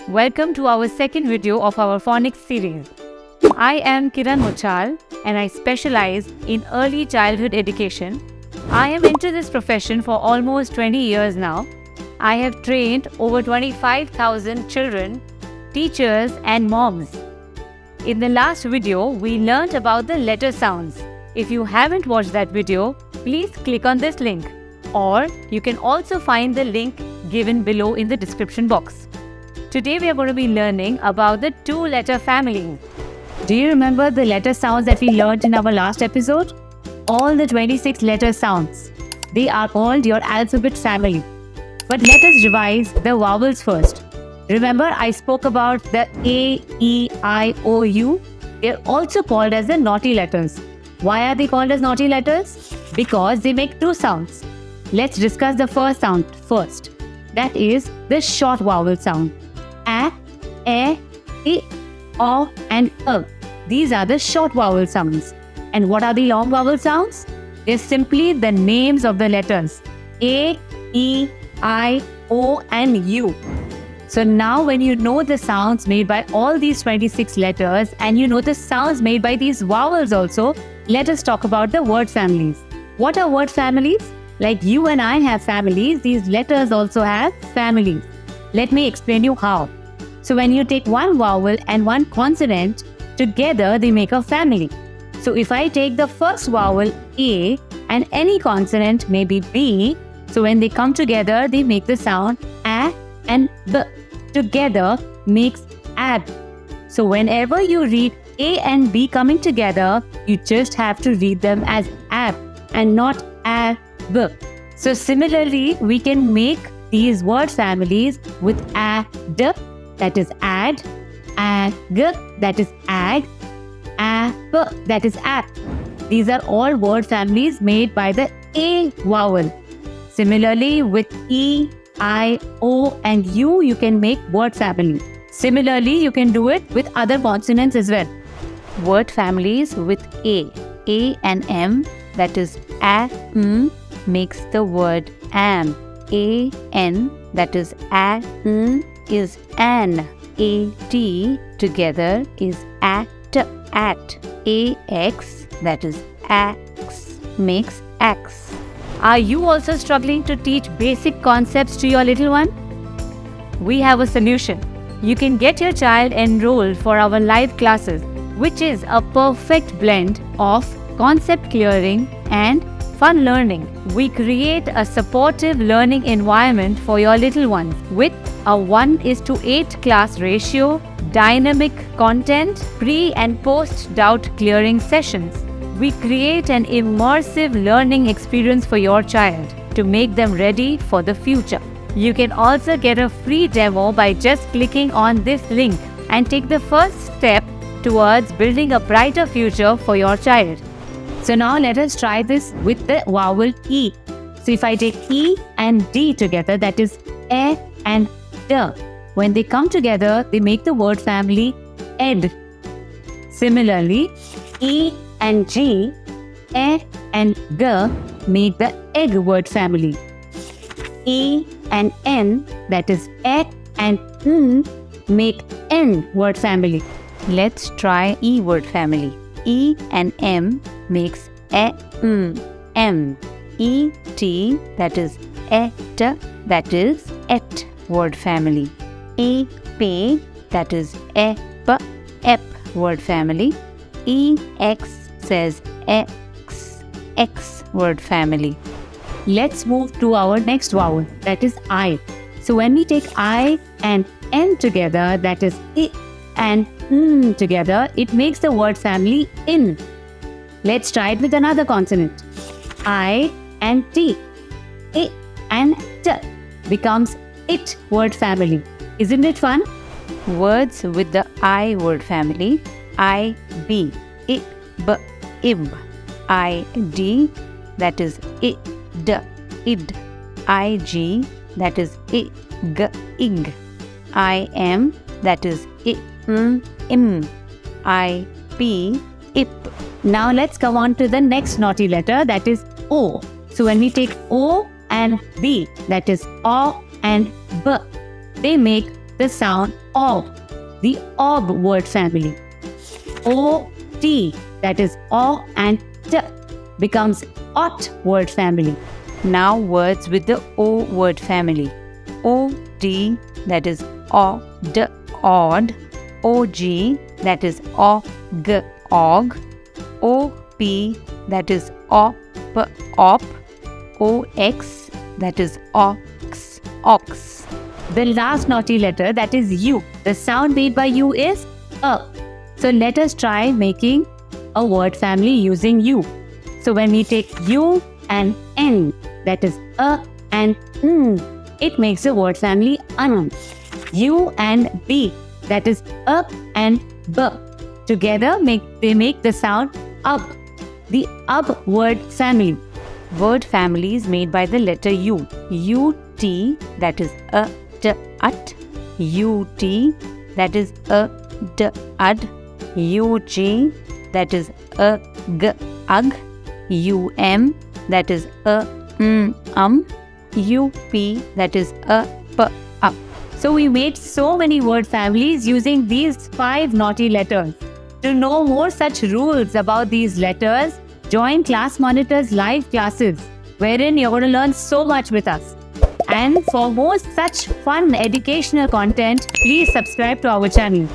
Welcome to our second video of our Phonics series. I am Kiran Muchal and I specialize in early childhood education. I am into this profession for almost 20 years now. I have trained over 25,000 children, teachers and moms. In the last video, we learned about the letter sounds. If you haven't watched that video, please click on this link, or you can also find the link given below in the description box. Today we are going to be learning about the two-letter family. Do you remember the letter sounds that we learned in our last episode? All the 26 letter sounds. They are called your alphabet family. But let us revise the vowels first. Remember, I spoke about the A, E, I, O, U. They are also called as the naughty letters. Why are they called as naughty letters? Because they make two sounds. Let's discuss the first sound first. That is the short vowel sound. A, E, O and E. These are the short vowel sounds. And what are the long vowel sounds? They're simply the names of the letters A, E, I, O and U. So now when you know the sounds made by all these 26 letters and you know the sounds made by these vowels also, let us talk about the word families. What are word families? Like you and I have families, these letters also have families. Let me explain you how. So when you take one vowel and one consonant, together they make a family. So if I take the first vowel A and any consonant maybe B, so when they come together, they make the sound A and B. Together makes ab. So whenever you read A and B coming together, you just have to read them as ab and not ab. So similarly, we can make these word families with ad, that is add, ag, that is ag, ab, that is app. These are all word families made by the A vowel. Similarly, with E, I, O and U, you can make word family. Similarly, you can do it with other consonants as well. Word families with A and M, that is A, makes the word am. A, N, that is A, is an. A, T, together is at. A, X, that is ax, makes ax. Are you also struggling to teach basic concepts to your little one? We have a solution. You can get your child enrolled for our live classes, which is a perfect blend of concept clearing and fun learning. We create a supportive learning environment for your little ones with a 1:8 class ratio, dynamic content, pre and post doubt clearing sessions. We create an immersive learning experience for your child to make them ready for the future. You can also get a free demo by just clicking on this link and take the first step towards building a brighter future for your child. So now let us try this with the vowel E. So if I take E and D together, that is E and D. When they come together, they make the word family ed. Similarly, E and G, E and G make the egg word family. E and N, that is E and N, make N word family. Let's try E word family. E and M makes M. E, T, that is et, that is et word family. E, P, that is ep word family. E, X says X word family. Let's move to our next vowel, that is I. So when we take I and N together, that is I and N together, it makes the word family in. Let's try it with another consonant. I and T. I and T becomes it word family. Isn't it fun? Words with the I word family. I, B, I, B, ib. I, D, that is I, D, id. I, G, that is I, G, ig. I, M, that is I, im. I, P, ip. Now let's come on to the next naughty letter, that is O. So when we take O and B, that is O and B, they make the sound OB, the OB word family. OT, that is O and T, becomes OT word family. Now words with the O word family. OD, that is OD, odd. OG, that is OG, og. OP, that is OP, op. OX, that is ox, ox. The last naughty letter, that is U. The sound made by U is A. So let us try making a word family using U. So when we take U and N, that is A and N, it makes a word family an. U and B, that is up and B. Together they make the sound up, the up word family. Word families made by the letter U. UT, that is a d ut. UT, that is a d ud. UG, that is a g ug. UM, that is a UP, that is a p up. So we made so many word families using these 5 naughty letters. To know more such rules about these letters, join ClassMonitor's live classes, wherein you're going to learn so much with us. And for more such fun educational content, please subscribe to our channel.